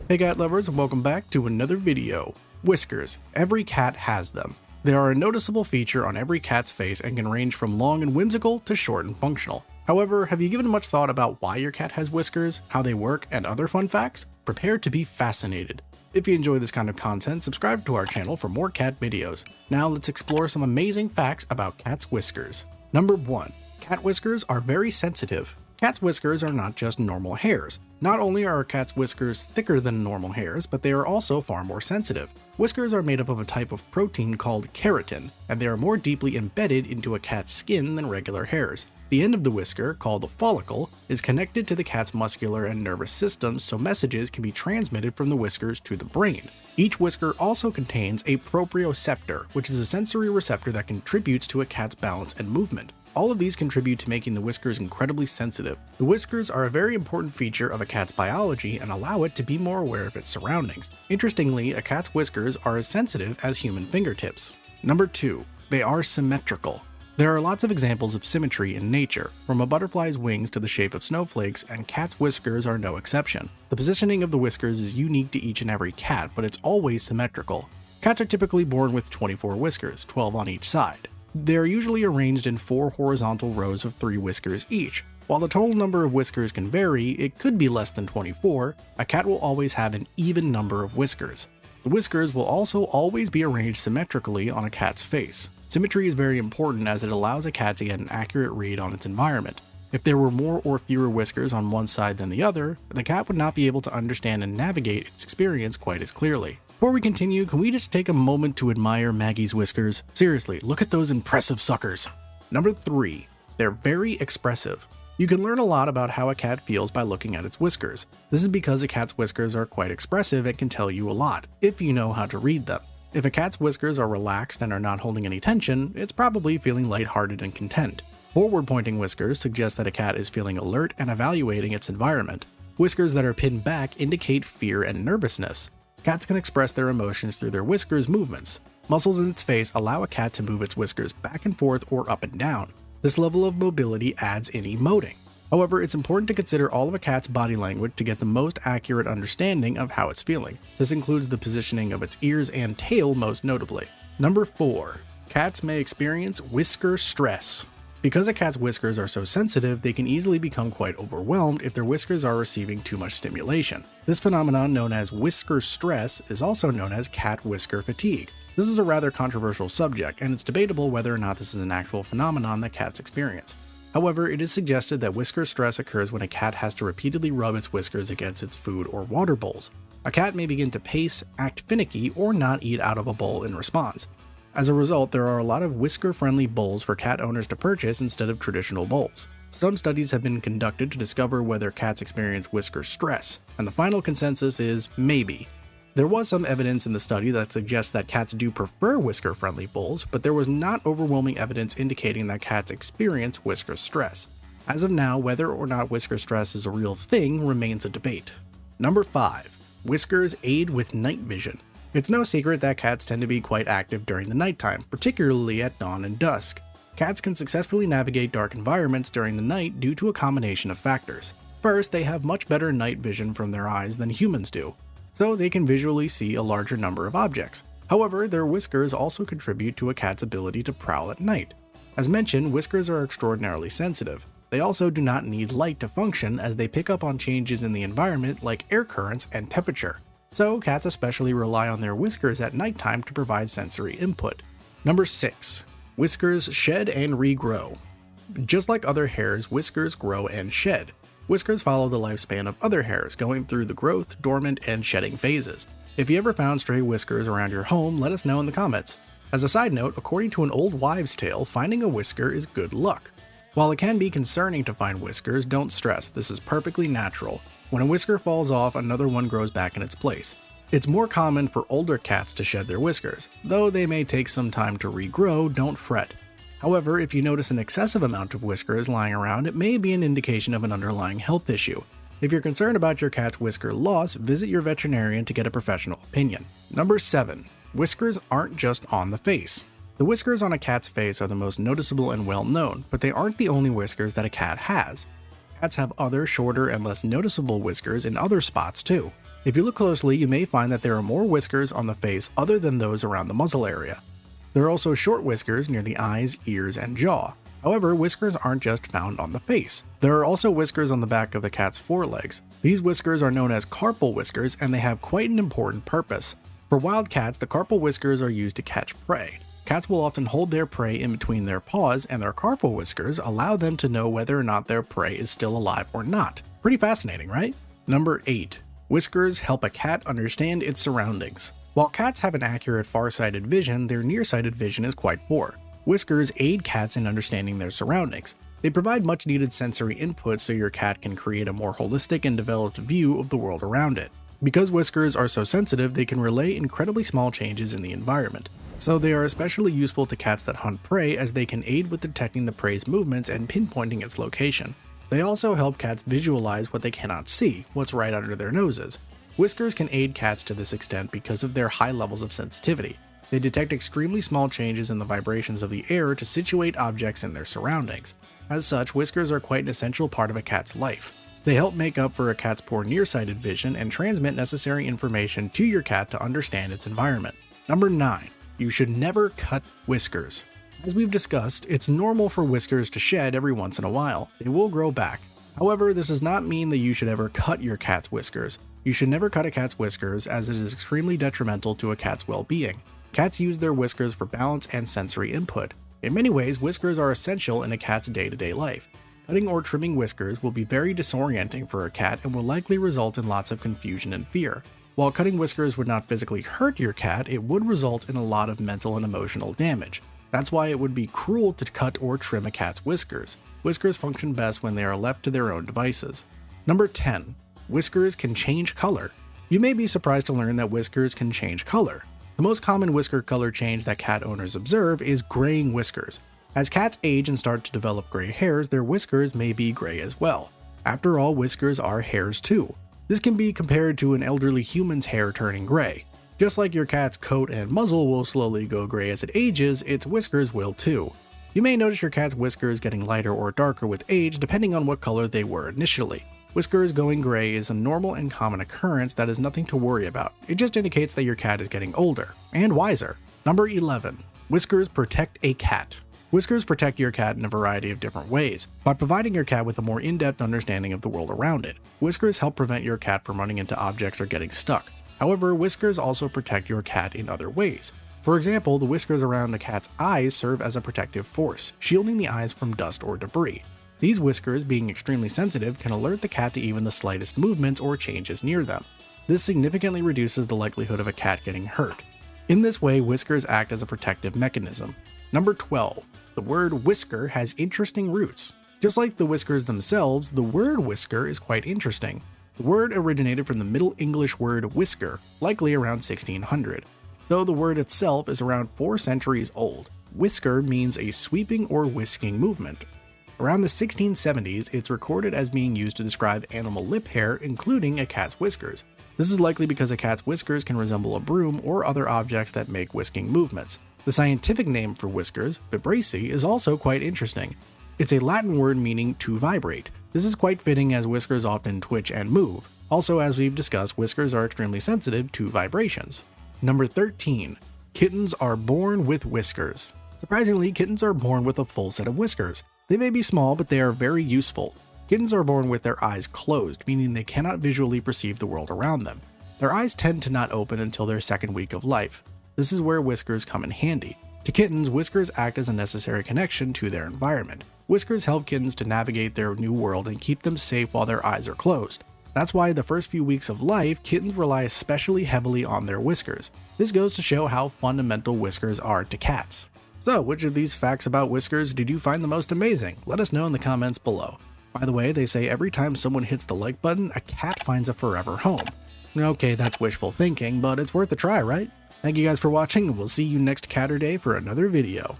Hey cat lovers, and welcome back to another video. Whiskers. Every cat has them. They are a noticeable feature on every cat's face and can range from long and whimsical to short and functional. However, have you given much thought about why your cat has whiskers, how they work, and other fun facts? Prepare to be fascinated. If you enjoy this kind of content, subscribe to our channel for more cat videos. Now let's explore some amazing facts about cats' whiskers. Number 1. Cat whiskers are very sensitive. Cat's whiskers are not just normal hairs. Not only are a cat's whiskers thicker than normal hairs, but they are also far more sensitive. Whiskers are made up of a type of protein called keratin, and they are more deeply embedded into a cat's skin than regular hairs. The end of the whisker, called the follicle, is connected to the cat's muscular and nervous systems so messages can be transmitted from the whiskers to the brain. Each whisker also contains a proprioceptor, which is a sensory receptor that contributes to a cat's balance and movement. All of these contribute to making the whiskers incredibly sensitive. The whiskers are a very important feature of a cat's biology and allow it to be more aware of its surroundings. Interestingly, a cat's whiskers are as sensitive as human fingertips. Number 2. They are symmetrical. There are lots of examples of symmetry in nature, from a butterfly's wings to the shape of snowflakes, and cats' whiskers are no exception. The positioning of the whiskers is unique to each and every cat, but it's always symmetrical. Cats are typically born with 24 whiskers, 12 on each side. They are usually arranged in 4 horizontal rows of 3 whiskers each. While the total number of whiskers can vary, it could be less than 24, a cat will always have an even number of whiskers. The whiskers will also always be arranged symmetrically on a cat's face. Symmetry is very important as it allows a cat to get an accurate read on its environment. If there were more or fewer whiskers on one side than the other, the cat would not be able to understand and navigate its experience quite as clearly. Before we continue, can we just take a moment to admire Maggie's whiskers? Seriously, look at those impressive suckers. Number 3. They're very expressive. You can learn a lot about how a cat feels by looking at its whiskers. This is because a cat's whiskers are quite expressive and can tell you a lot, if you know how to read them. If a cat's whiskers are relaxed and are not holding any tension, it's probably feeling lighthearted and content. Forward-pointing whiskers suggest that a cat is feeling alert and evaluating its environment. Whiskers that are pinned back indicate fear and nervousness. Cats can express their emotions through their whiskers movements. Muscles in its face allow a cat to move its whiskers back and forth or up and down. This level of mobility adds in emoting. However, it's important to consider all of a cat's body language to get the most accurate understanding of how it's feeling. This includes the positioning of its ears and tail most notably. Number 4. Cats may experience whisker stress. Because a cat's whiskers are so sensitive, they can easily become quite overwhelmed if their whiskers are receiving too much stimulation. This phenomenon, known as whisker stress, is also known as cat whisker fatigue. This is a rather controversial subject, and it's debatable whether or not this is an actual phenomenon that cats experience. However, it is suggested that whisker stress occurs when a cat has to repeatedly rub its whiskers against its food or water bowls. A cat may begin to pace, act finicky, or not eat out of a bowl in response. As a result, there are a lot of whisker-friendly bowls for cat owners to purchase instead of traditional bowls. Some studies have been conducted to discover whether cats experience whisker stress, and the final consensus is maybe. There was some evidence in the study that suggests that cats do prefer whisker-friendly bowls, but there was not overwhelming evidence indicating that cats experience whisker stress. As of now, whether or not whisker stress is a real thing remains a debate. Number 5. Whiskers aid with night vision. It's no secret that cats tend to be quite active during the nighttime, particularly at dawn and dusk. Cats can successfully navigate dark environments during the night due to a combination of factors. First, they have much better night vision from their eyes than humans do, so they can visually see a larger number of objects. However, their whiskers also contribute to a cat's ability to prowl at night. As mentioned, whiskers are extraordinarily sensitive. They also do not need light to function, as they pick up on changes in the environment like air currents and temperature. So cats especially rely on their whiskers at nighttime to provide sensory input. Number 6. Whiskers shed and regrow. Just like other hairs, whiskers grow and shed. Whiskers follow the lifespan of other hairs, going through the growth, dormant, and shedding phases. If you ever found stray whiskers around your home, let us know in the comments. As a side note, according to an old wives' tale, finding a whisker is good luck. While it can be concerning to find whiskers, don't stress, this is perfectly natural. When a whisker falls off, another one grows back in its place. It's more common for older cats to shed their whiskers. Though they may take some time to regrow, don't fret. However, if you notice an excessive amount of whiskers lying around, it may be an indication of an underlying health issue. If you're concerned about your cat's whisker loss, visit your veterinarian to get a professional opinion. Number 7. Whiskers aren't just on the face. The whiskers on a cat's face are the most noticeable and well known, but they aren't the only whiskers that a cat has. Cats have other shorter and less noticeable whiskers in other spots too. If you look closely, you may find that there are more whiskers on the face other than those around the muzzle area. There are also short whiskers near the eyes, ears, and jaw. However, whiskers aren't just found on the face. There are also whiskers on the back of the cat's forelegs. These whiskers are known as carpal whiskers, and they have quite an important purpose. For wild cats, the carpal whiskers are used to catch prey. Cats will often hold their prey in between their paws, and their carpal whiskers allow them to know whether or not their prey is still alive or not. Pretty fascinating, right? Number 8. Whiskers help a cat understand its surroundings. While cats have an accurate far-sighted vision, their nearsighted vision is quite poor. Whiskers aid cats in understanding their surroundings. They provide much-needed sensory input so your cat can create a more holistic and developed view of the world around it. Because whiskers are so sensitive, they can relay incredibly small changes in the environment. So they are especially useful to cats that hunt prey, as they can aid with detecting the prey's movements and pinpointing its location. They also help cats visualize what they cannot see, what's right under their noses. Whiskers can aid cats to this extent because of their high levels of sensitivity. They detect extremely small changes in the vibrations of the air to situate objects in their surroundings. As such, whiskers are quite an essential part of a cat's life. They help make up for a cat's poor nearsighted vision and transmit necessary information to your cat to understand its environment. Number 9. You should never cut whiskers. As we've discussed, it's normal for whiskers to shed every once in a while. They will grow back. However, this does not mean that you should ever cut your cat's whiskers. You should never cut a cat's whiskers, as it is extremely detrimental to a cat's well-being. Cats use their whiskers for balance and sensory input. In many ways, whiskers are essential in a cat's day-to-day life. Cutting or trimming whiskers will be very disorienting for a cat and will likely result in lots of confusion and fear. While cutting whiskers would not physically hurt your cat, it would result in a lot of mental and emotional damage. That's why it would be cruel to cut or trim a cat's whiskers. Whiskers function best when they are left to their own devices. Number 10. Whiskers can change color. You may be surprised to learn that whiskers can change color. The most common whisker color change that cat owners observe is graying whiskers. As cats age and start to develop gray hairs, their whiskers may be gray as well. After all, whiskers are hairs too. This can be compared to an elderly human's hair turning gray. Just like your cat's coat and muzzle will slowly go gray as it ages, its whiskers will too. You may notice your cat's whiskers getting lighter or darker with age depending on what color they were initially. Whiskers going gray is a normal and common occurrence that is nothing to worry about. It just indicates that your cat is getting older and wiser. Number 11. Whiskers protect a cat. Whiskers protect your cat in a variety of different ways. By providing your cat with a more in-depth understanding of the world around it, whiskers help prevent your cat from running into objects or getting stuck. However, whiskers also protect your cat in other ways. For example, the whiskers around a cat's eyes serve as a protective force, shielding the eyes from dust or debris. These whiskers, being extremely sensitive, can alert the cat to even the slightest movements or changes near them. This significantly reduces the likelihood of a cat getting hurt. In this way, whiskers act as a protective mechanism. Number 12. The word whisker has interesting roots. Just like the whiskers themselves, the word whisker is quite interesting. The word originated from the Middle English word whisker, likely around 1600. So the word itself is around 4 centuries old. Whisker means a sweeping or whisking movement. Around the 1670s, it's recorded as being used to describe animal lip hair, including a cat's whiskers. This is likely because a cat's whiskers can resemble a broom or other objects that make whisking movements. The scientific name for whiskers, vibraceae, is also quite interesting. It's a Latin word meaning to vibrate. This is quite fitting as whiskers often twitch and move. Also, as we've discussed, whiskers are extremely sensitive to vibrations. Number 13. Kittens are born with whiskers. Surprisingly, kittens are born with a full set of whiskers. They may be small, but they are very useful. Kittens are born with their eyes closed, meaning they cannot visually perceive the world around them. Their eyes tend to not open until their second week of life. This is where whiskers come in handy. To kittens, whiskers act as a necessary connection to their environment. Whiskers help kittens to navigate their new world and keep them safe while their eyes are closed. That's why the first few weeks of life, kittens rely especially heavily on their whiskers. This goes to show how fundamental whiskers are to cats. So, which of these facts about whiskers did you find the most amazing? Let us know in the comments below. By the way, they say every time someone hits the like button, a cat finds a forever home. Okay, that's wishful thinking, but it's worth a try, right? Thank you guys for watching, and we'll see you next Catterday for another video.